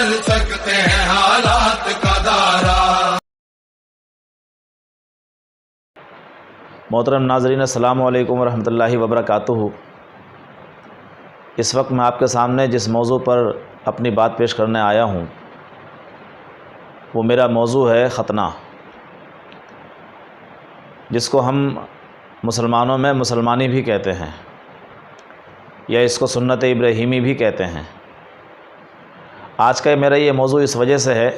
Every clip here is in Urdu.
بدل سکتے ہیں حالات کا دارا۔ محترم ناظرین، السلام علیکم ورحمۃ اللہ وبرکاتہ۔ اس وقت میں آپ کے سامنے جس موضوع پر اپنی بات پیش کرنے آیا ہوں وہ میرا موضوع ہے ختنہ، جس کو ہم مسلمانوں میں مسلمانی بھی کہتے ہیں یا اس کو سنت ابراہیمی بھی کہتے ہیں۔ آج کا میرا یہ موضوع اس وجہ سے ہے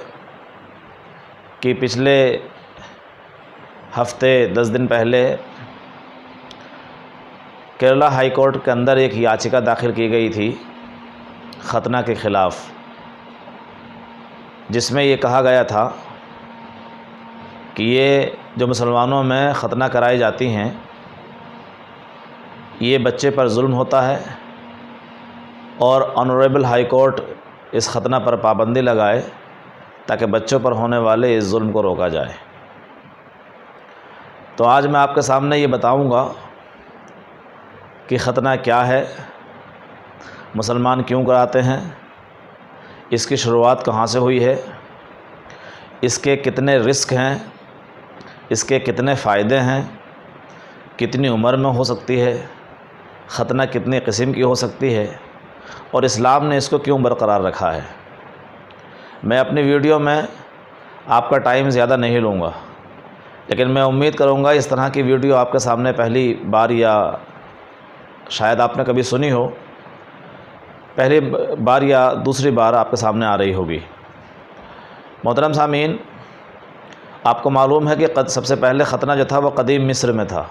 کہ پچھلے ہفتے 10 دن پہلے کیرلا ہائی کورٹ کے اندر ایک یاچکا داخل کی گئی تھی ختنہ کے خلاف، جس میں یہ کہا گیا تھا کہ یہ جو مسلمانوں میں ختنہ کرائی جاتی ہیں یہ بچے پر ظلم ہوتا ہے، اور آنریبل ہائی کورٹ اس ختنہ پر پابندی لگائے تاکہ بچوں پر ہونے والے اس ظلم کو روکا جائے۔ تو آج میں آپ کے سامنے یہ بتاؤں گا کہ ختنہ کیا ہے، مسلمان کیوں کراتے ہیں، اس کی شروعات کہاں سے ہوئی ہے، اس کے کتنے رسک ہیں، اس کے کتنے فائدے ہیں، کتنی عمر میں ہو سکتی ہے، ختنہ کتنی قسم کی ہو سکتی ہے، اور اسلام نے اس کو کیوں برقرار رکھا ہے۔ میں اپنی ویڈیو میں آپ کا ٹائم زیادہ نہیں لوں گا، لیکن میں امید کروں گا اس طرح کی ویڈیو آپ کے سامنے پہلی بار یا شاید آپ نے کبھی سنی ہو، پہلی بار یا دوسری بار آپ کے سامنے آ رہی ہوگی۔ محترم سامعین، آپ کو معلوم ہے کہ سب سے پہلے ختنہ جو تھا وہ قدیم مصر میں تھا،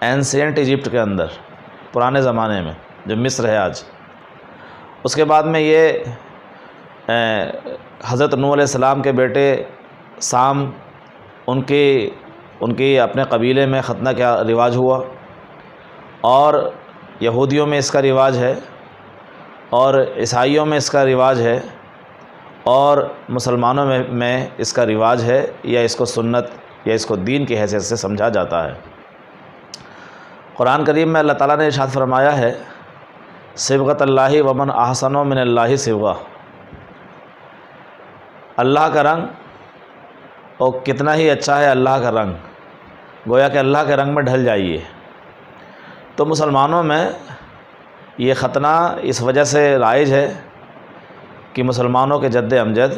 اینسینٹ ایجپٹ کے اندر، پرانے زمانے میں جو مصر ہے آج۔ اس کے بعد میں یہ حضرت نوح علیہ السلام کے بیٹے سام، ان کی اپنے قبیلے میں ختنہ کا رواج ہوا، اور یہودیوں میں اس کا رواج ہے، اور عیسائیوں میں اس کا رواج ہے، اور مسلمانوں میں اس کا رواج ہے، یا اس کو سنت یا اس کو دین کی حیثیت سے سمجھا جاتا ہے۔ قرآن کریم میں اللہ تعالیٰ نے ارشاد فرمایا ہے، صبغۃ اللہ ومن احسن من اللہ صبغہ، اللہ کا رنگ اور کتنا ہی اچھا ہے اللہ کا رنگ، گویا کہ اللہ کے رنگ میں ڈھل جائیے۔ تو مسلمانوں میں یہ ختنہ اس وجہ سے رائج ہے کہ مسلمانوں کے جد امجد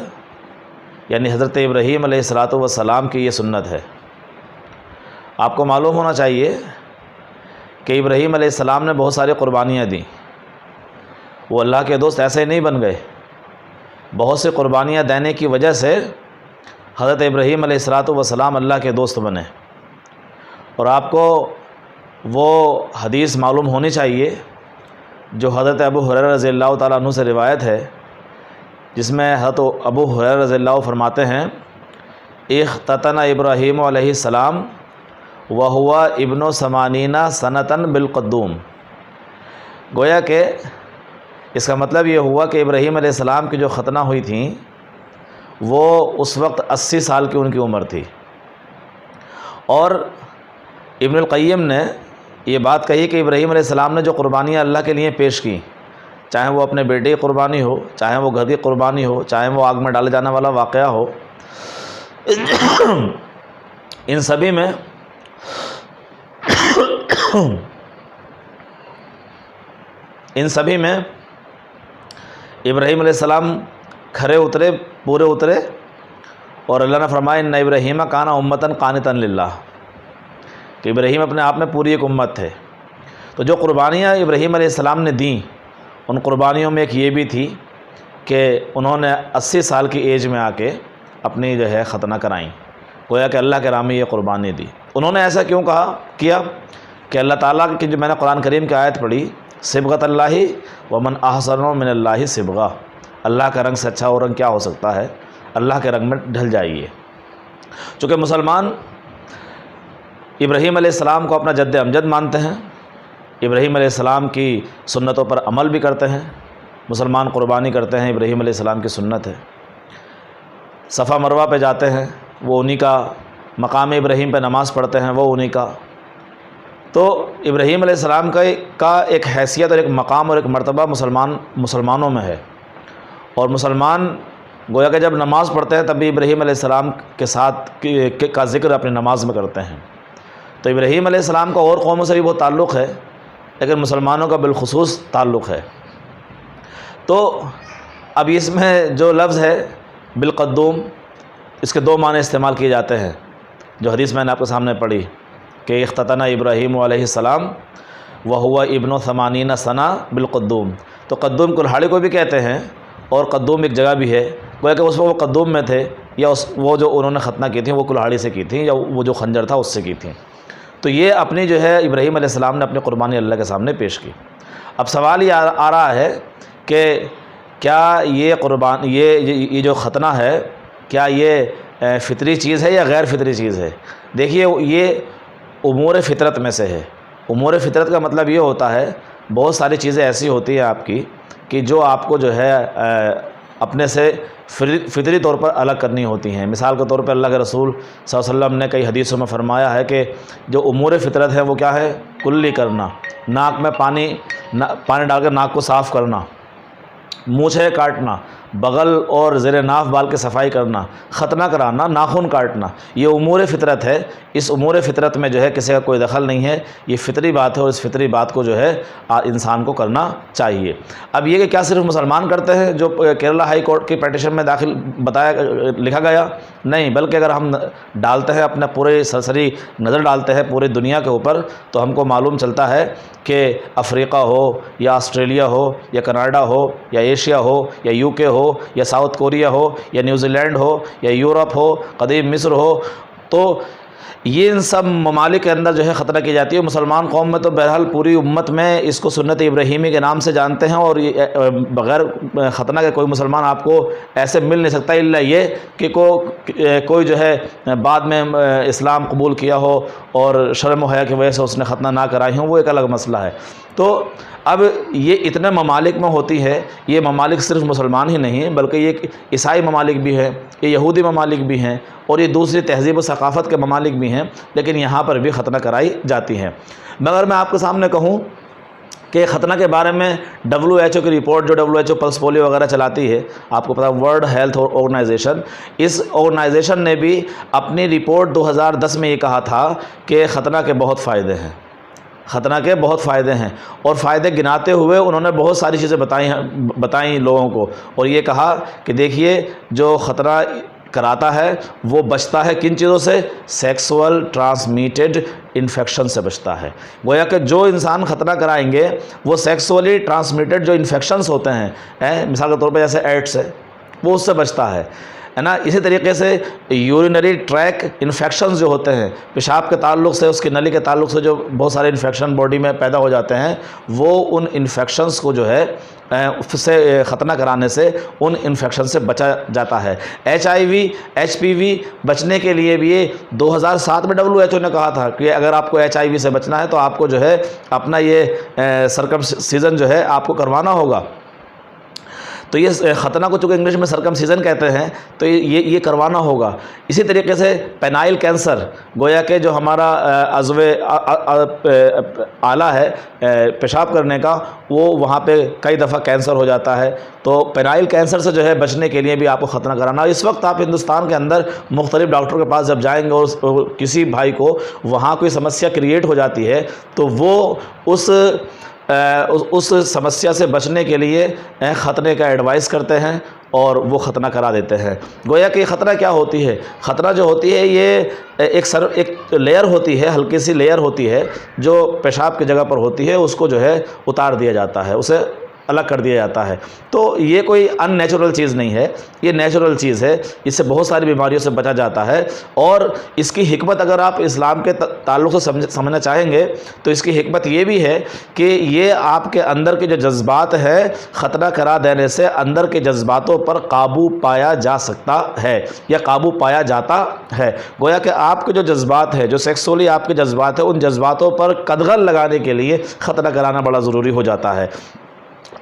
یعنی حضرت ابراہیم علیہ السلام کی یہ سنت ہے۔ آپ کو معلوم ہونا چاہیے کہ ابراہیم علیہ السلام نے بہت ساری قربانیاں دیں، وہ اللہ کے دوست ایسے ہی نہیں بن گئے، بہت سی قربانیاں دینے کی وجہ سے حضرت ابراہیم علیہ السلام اللہ کے دوست بنے۔ اور آپ کو وہ حدیث معلوم ہونی چاہیے جو حضرت ابو ہریرہ رضی اللہ تعالیٰ عنہ سے روایت ہے، جس میں حضرت ابو ہریرہ رضی اللہ فرماتے ہیں، اختتن ابراہیم علیہ السلام وہو ابن 80 سنۃ بالقدوم۔ گویا کہ اس کا مطلب یہ ہوا کہ ابراہیم علیہ السلام کی جو ختنہ ہوئی تھیں وہ اس وقت 80 سال کی ان کی عمر تھی۔ اور ابن القیم نے یہ بات کہی کہ ابراہیم علیہ السلام نے جو قربانیاں اللہ کے لیے پیش کی، چاہے وہ اپنے بیٹے کی قربانی ہو، چاہے وہ گھر کی قربانی ہو، چاہے وہ آگ میں ڈالے جانے والا واقعہ ہو، ان سبھی میں ابراہیم علیہ السلام کھرے اترے، پورے اترے، اور اللہ نے فرمایا ان ابراہیم کان امۃ قانتا للہ، کہ ابراہیم اپنے آپ میں پوری ایک امت تھے۔ تو جو قربانیاں ابراہیم علیہ السلام نے دیں، ان قربانیوں میں ایک یہ بھی تھی کہ انہوں نے 80 سال کی ایج میں آ کے اپنی جو ہے ختنہ کرائیں، گویا کہ اللہ کے راہ میں یہ قربانی دی۔ انہوں نے ایسا کیوں کیا کہ اللہ تعالیٰ کی جو میں نے قرآن کریم کی آیت پڑھی، صبغۃ اللہ ومن احسن من اللہ صبغہ، اللہ کا رنگ سے اچھا اور رنگ کیا ہو سکتا ہے، اللہ کے رنگ میں ڈھل جائیے۔ چونکہ مسلمان ابراہیم علیہ السلام کو اپنا جد امجد مانتے ہیں، ابراہیم علیہ السلام کی سنتوں پر عمل بھی کرتے ہیں، مسلمان قربانی کرتے ہیں، ابراہیم علیہ السلام کی سنت ہے۔ صفا مروہ پہ جاتے ہیں، وہ انہی کا، مقام ابراہیم پہ نماز پڑھتے ہیں، وہ انہی کا۔ تو ابراہیم علیہ السلام کا ایک حیثیت اور ایک مقام اور ایک مرتبہ مسلمانوں میں ہے، اور مسلمان گویا کہ جب نماز پڑھتے ہیں تب بھی ابراہیم علیہ السلام کے ساتھ کا ذکر اپنی نماز میں کرتے ہیں۔ تو ابراہیم علیہ السلام کا اور قوموں سے بھی بہت تعلق ہے، لیکن مسلمانوں کا بالخصوص تعلق ہے۔ تو اب اس میں جو لفظ ہے بالقدوم، اس کے دو معنی استعمال کیے جاتے ہیں، جو حدیث میں نے آپ کے سامنے پڑھی کہ اختتن ابراہیم علیہ السلام وہو ابن 80 سنہ بالقدوم۔ تو قدوم کلہاڑی کو بھی کہتے ہیں، اور قدوم ایک جگہ بھی ہے، گویا کہ اس میں وہ قدوم میں تھے، یا وہ جو انہوں نے ختنہ کی تھیں وہ کلہاڑی سے کی تھیں، یا وہ جو خنجر تھا اس سے کی تھیں۔ تو یہ اپنی جو ہے ابراہیم علیہ السلام نے اپنی قربانی اللہ کے سامنے پیش کی۔ اب سوال یہ آ رہا ہے کہ کیا یہ جو ختنہ ہے کیا یہ فطری چیز ہے یا غیر فطری چیز ہے؟ دیکھیے یہ امور فطرت میں سے ہے۔ امور فطرت کا مطلب یہ ہوتا ہے بہت ساری چیزیں ایسی ہوتی ہیں آپ کی کہ جو آپ کو جو ہے اپنے سے فطری طور پر الگ کرنی ہوتی ہیں۔ مثال کے طور پر اللہ کے رسول صلی اللہ علیہ وسلم نے کئی حدیثوں میں فرمایا ہے کہ جو امور فطرت ہے وہ کیا ہے؟ کلی کرنا، ناک میں پانی ڈال کر ناک کو صاف کرنا، مونچھیں کاٹنا، بغل اور زیر ناف بال کی صفائی کرنا، ختنہ کرانا، ناخن کاٹنا، یہ امور فطرت ہے۔ اس امور فطرت میں جو ہے کسی کا کوئی دخل نہیں ہے، یہ فطری بات ہے، اور اس فطری بات کو جو ہے انسان کو کرنا چاہیے۔ اب یہ کہ کیا صرف مسلمان کرتے ہیں جو کیرلا ہائی کورٹ کی پیٹیشن میں لکھا گیا؟ نہیں، بلکہ اگر ہم ڈالتے ہیں اپنا پورے سرسری نظر ڈالتے ہیں پوری دنیا کے اوپر تو ہم کو معلوم چلتا ہے کہ افریقہ ہو یا آسٹریلیا ہو یا کینیڈا ہو یا ایشیا ہو یا یو کے ہو یا ساؤتھ کوریا ہو یا نیوزی لینڈ ہو یا یورپ ہو، قدیم مصر ہو، تو یہ ان سب ممالک کے اندر جو ہے ختنہ کی جاتی ہے۔ مسلمان قوم میں تو بہرحال پوری امت میں اس کو سنت ابراہیمی کے نام سے جانتے ہیں، اور بغیر ختنہ کے کوئی مسلمان آپ کو ایسے مل نہیں سکتا، الا یہ کہ کوئی جو ہے بعد میں اسلام قبول کیا ہو اور شرم و حیا کی وجہ سے اس نے ختنہ نہ کرائی ہوں، وہ ایک الگ مسئلہ ہے۔ تو اب یہ اتنے ممالک میں ہوتی ہے، یہ ممالک صرف مسلمان ہی نہیں ہیں بلکہ یہ عیسائی ممالک بھی ہیں، یہ یہودی ممالک بھی ہیں، اور یہ دوسری تہذیب و ثقافت کے ممالک بھی ہیں، لیکن یہاں پر بھی ختنہ کرائی جاتی ہیں۔ مگر میں آپ کے سامنے کہوں کہ ختنہ کے بارے میں WHO کی رپورٹ، جو WHO پلس پولیو وغیرہ چلاتی ہے، آپ کو پتہ ورلڈ ہیلتھ آرگنائزیشن، اس آرگنائزیشن نے بھی اپنی رپورٹ 2010 میں یہ کہا تھا کہ ختنہ کے بہت فائدے ہیں، ختنہ کے بہت فائدے ہیں، اور فائدے گناتے ہوئے انہوں نے بہت ساری چیزیں بتائیں لوگوں کو، اور یہ کہا کہ دیکھیے جو ختنہ کراتا ہے وہ بچتا ہے کن چیزوں سے؟ سیکسول ٹرانسمیٹڈ انفیکشن سے بچتا ہے۔ گویا کہ جو انسان ختنہ کرائیں گے وہ سیکسولی ٹرانسمیٹڈ جو انفیکشنز ہوتے ہیں، مثال کے طور پہ جیسے ایڈس ہے، وہ اس سے بچتا ہے نا۔ اسی طریقے سے یورینری ٹریک انفیکشنز جو ہوتے ہیں، پیشاب کے تعلق سے، اس کی نلی کے تعلق سے جو بہت سارے انفیکشن باڈی میں پیدا ہو جاتے ہیں، وہ ان انفیکشنز کو جو ہے اس سے ختنہ کرانے سے ان انفیکشن سے بچا جاتا ہے۔ HIV HPV بچنے کے لیے بھی 2007 میں WHO نے کہا تھا کہ اگر آپ کو HIV سے بچنا ہے تو آپ کو جو ہے اپنا یہ سرکمسیزن جو ہے آپ کو کروانا ہوگا۔ تو یہ ختنہ کو چونکہ انگلش میں سرکمسیزن کہتے ہیں، تو یہ کروانا ہوگا۔ اسی طریقے سے پینائل کینسر، گویا کہ جو ہمارا عضو اعلیٰ ہے پیشاب کرنے کا، وہ وہاں پہ کئی دفعہ کینسر ہو جاتا ہے، تو پینائل کینسر سے جو ہے بچنے کے لیے بھی آپ کو ختنہ کرانا۔ اس وقت آپ ہندوستان کے اندر مختلف ڈاکٹر کے پاس جب جائیں گے اور کسی بھائی کو وہاں کوئی سمسیا کریٹ ہو جاتی ہے تو وہ اس سمسیا سے بچنے کے لیے ختنے کا ایڈوائز کرتے ہیں اور وہ ختنہ کرا دیتے ہیں۔ گویا کہ ختنہ کیا ہوتی ہے؟ ختنہ جو ہوتی ہے یہ ایک لیئر ہوتی ہے، ہلکی سی لیئر ہوتی ہے جو پیشاب کی جگہ پر ہوتی ہے، اس کو جو ہے اتار دیا جاتا ہے، اسے الگ کر دیا جاتا ہے۔ تو یہ کوئی ان نیچرل چیز نہیں ہے، یہ نیچرل چیز ہے، اس سے بہت ساری بیماریوں سے بچا جاتا ہے۔ اور اس کی حکمت اگر آپ اسلام کے تعلق سے سمجھنا چاہیں گے تو اس کی حکمت یہ بھی ہے کہ یہ آپ کے اندر کے جو جذبات ہیں، ختنہ کرا دینے سے اندر کے جذباتوں پر قابو پایا جا سکتا ہے یا قابو پایا جاتا ہے۔ گویا کہ آپ کے جو جذبات ہیں، جو سیکسولی آپ کے جذبات ہیں، ان جذباتوں پر قدغن لگانے کے لیے ختنہ کرانا بڑا ضروری ہو جاتا ہے۔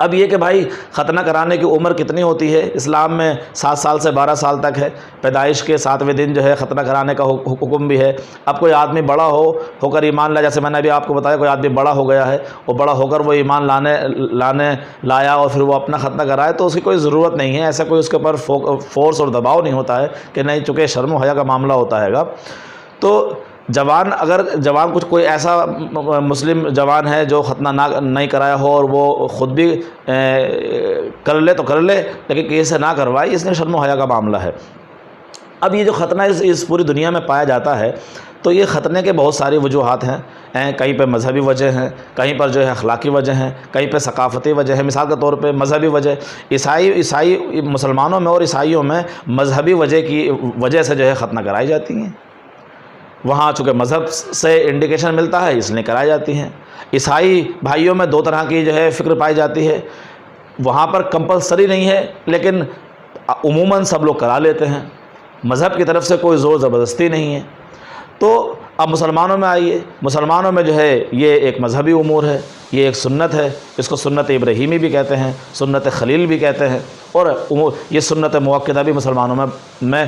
اب یہ کہ بھائی ختنہ کرانے کی عمر کتنی ہوتی ہے؟ اسلام میں 7 سال سے 12 سال تک ہے، پیدائش کے 7ویں دن جو ہے ختنہ کرانے کا حکم بھی ہے۔ اب کوئی آدمی بڑا ہو کر ایمان لایا، جیسے میں نے ابھی آپ کو بتایا کوئی آدمی بڑا ہو گیا ہے، وہ بڑا ہو کر وہ ایمان لایا اور پھر وہ اپنا ختنہ کرائے، تو اس کی کوئی ضرورت نہیں ہے، ایسا کوئی اس کے اوپر فورس اور دباؤ نہیں ہوتا ہے کہ نہیں، چونکہ شرم و حیا کا معاملہ ہوتا ہے گا۔ تو اگر جوان کچھ کوئی ایسا مسلم جوان ہے جو ختنہ نہیں کرایا ہو اور وہ خود بھی کر لے تو کر لے، لیکن کسی سے نہ کروائے، اس میں شرم و حیا کا معاملہ ہے۔ اب یہ جو ختنہ اس پوری دنیا میں پایا جاتا ہے، تو یہ ختنے کے بہت ساری وجوہات ہیں، کہیں پہ مذہبی وجہ ہیں، کہیں پر جو ہے اخلاقی وجہ ہیں، کہیں پہ ثقافتی وجہ ہے۔ مثال کے طور پہ مذہبی وجہ، عیسائی مسلمانوں میں اور عیسائیوں میں مذہبی وجہ سے جو ہے ختنہ کرائی جاتی ہیں، وہاں چونکہ مذہب سے انڈیکیشن ملتا ہے اس لیے کرائی جاتی ہیں۔ عیسائی بھائیوں میں 2 طرح کی جو ہے فکر پائی جاتی ہے، وہاں پر کمپلسری نہیں ہے لیکن عموماً سب لوگ کرا لیتے ہیں، مذہب کی طرف سے کوئی زور زبردستی نہیں ہے۔ تو اب مسلمانوں میں آئیے، مسلمانوں میں جو ہے یہ ایک مذہبی امور ہے، یہ ایک سنت ہے، اس کو سنت ابراہیمی بھی کہتے ہیں، سنت خلیل بھی کہتے ہیں، اور یہ سنت موقدہ بھی مسلمانوں میں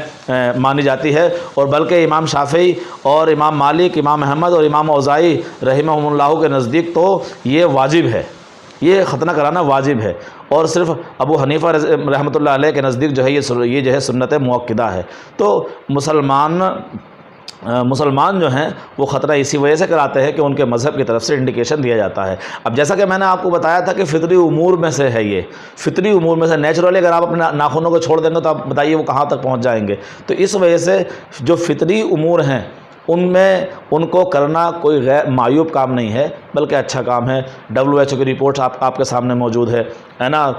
مانی جاتی ہے، اور بلکہ امام شافعی اور امام مالک، امام احمد اور امام اوزاعی رحمہم اللہ کے نزدیک تو یہ واجب ہے، یہ ختنہ کرانا واجب ہے، اور صرف ابو حنیفہ رحمۃ اللہ علیہ کے نزدیک جو ہے یہ جو ہے سنت موقدہ ہے۔ تو مسلمان جو ہیں وہ خطرہ اسی وجہ سے کراتے ہیں کہ ان کے مذہب کی طرف سے انڈیکیشن دیا جاتا ہے۔ اب جیسا کہ میں نے آپ کو بتایا تھا کہ فطری امور میں سے ہے، یہ فطری امور میں سے نیچرلی اگر آپ اپنے ناخنوں کو چھوڑ دیں گے تو آپ بتائیے وہ کہاں تک پہنچ جائیں گے۔ تو اس وجہ سے جو فطری امور ہیں ان کو کرنا کوئی غیر معیوب کام نہیں ہے، بلکہ اچھا کام ہے۔ WHO کی رپورٹ آپ کے سامنے موجود ہے نا۔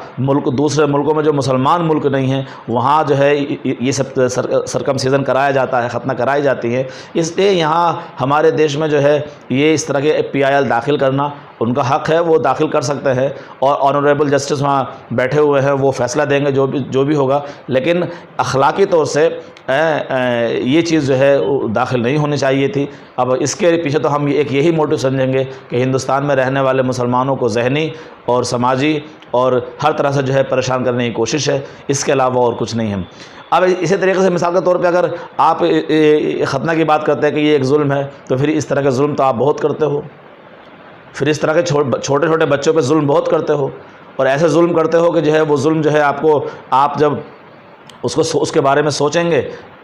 دوسرے ملکوں میں جو مسلمان ملک نہیں ہیں وہاں جو ہے یہ سب سرکمسیزن کرایا جاتا ہے، ختنہ کرائی جاتی ہے۔ اس لیے یہاں ہمارے دیش میں جو ہے یہ اس طرح کے PIL داخل کرنا ان کا حق ہے، وہ داخل کر سکتے ہیں، اور آنریبل جسٹس وہاں بیٹھے ہوئے ہیں، وہ فیصلہ دیں گے جو بھی ہوگا، لیکن اخلاقی طور سے یہ چیز جو ہے داخل نہیں ہونی چاہیے تھی۔ اب اس کے پیچھے تو ہم یہی موٹو سمجھیں گے کہ ہندوستان میں رہنے والے مسلمانوں کو ذہنی اور سماجی اور ہر طرح سے جو ہے پریشان کرنے کی کوشش ہے، اس کے علاوہ اور کچھ نہیں ہے۔ اب اسی طریقے سے مثال کے طور پہ اگر آپ ختنہ کی بات کرتے ہیں کہ یہ ایک ظلم ہے، تو پھر اس طرح کے ظلم تو آپ بہت کرتے ہو، پھر اس طرح کے چھوٹے چھوٹے بچوں پہ ظلم بہت کرتے ہو، اور ایسے ظلم کرتے ہو کہ جو ہے وہ ظلم جو ہے آپ جب اس کے بارے میں سوچیں گے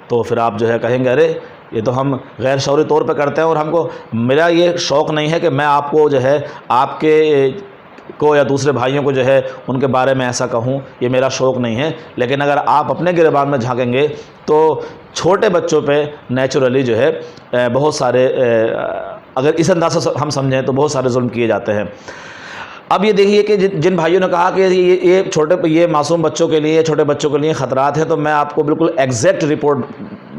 تو پھر آپ جو ہے کہیں گے ارے یہ تو ہم غیر شعوری طور پہ کرتے ہیں، اور ہم کو میرا یہ شوق نہیں ہے کہ میں آپ کو جو ہے آپ کے کو یا دوسرے بھائیوں کو جو ہے ان کے بارے میں ایسا کہوں، یہ میرا شوق نہیں ہے۔ لیکن اگر آپ اپنے گریبان میں جھانکیں گے تو چھوٹے بچوں پہ نیچرلی جو ہے بہت سارے، اگر اس انداز سے ہم سمجھیں تو بہت سارے ظلم کیے جاتے ہیں۔ اب یہ دیکھیے کہ جن بھائیوں نے کہا کہ یہ معصوم بچوں کے لیے، چھوٹے بچوں کے لیے خطرات ہیں، تو میں آپ کو بالکل ایگزیکٹ رپورٹ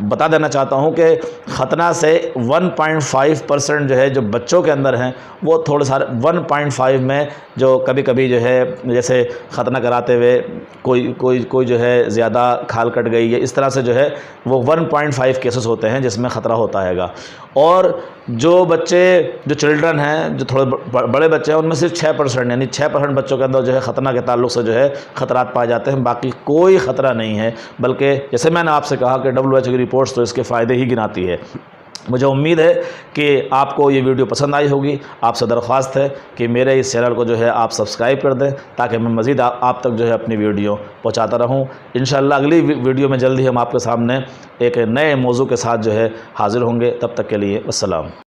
بتا دینا چاہتا ہوں کہ ختنہ سے 1.5% جو ہے جو بچوں کے اندر ہیں وہ تھوڑے سارے 1.5 میں جو کبھی جو ہے جیسے ختنہ کراتے ہوئے کوئی جو ہے زیادہ کھال کٹ گئی ہے، اس طرح سے جو ہے وہ 1.5 کیسز ہوتے ہیں جس میں خطرہ ہوتا ہے گا۔ اور جو چلڈرن ہیں، جو تھوڑے بڑے بچے ہیں، ان میں صرف 6% یعنی 6% بچوں کے اندر جو ہے ختنہ کے تعلق سے جو ہے خطرات پائے جاتے ہیں، باقی کوئی خطرہ نہیں ہے۔ بلکہ جیسے میں نے آپ سے کہا کہ WHO کی رپورٹس تو اس کے فائدے ہی گناتی ہے۔ مجھے امید ہے کہ آپ کو یہ ویڈیو پسند آئی ہوگی۔ آپ سے درخواست ہے کہ میرے اس چینل کو جو ہے آپ سبسکرائب کر دیں تاکہ میں مزید آپ تک جو ہے اپنی ویڈیو پہنچاتا رہوں۔ انشاءاللہ اگلی ویڈیو میں جلد ہی ہم آپ کے سامنے ایک نئے موضوع کے ساتھ جو ہے حاضر ہوں گے۔ تب تک کے لیے السلام۔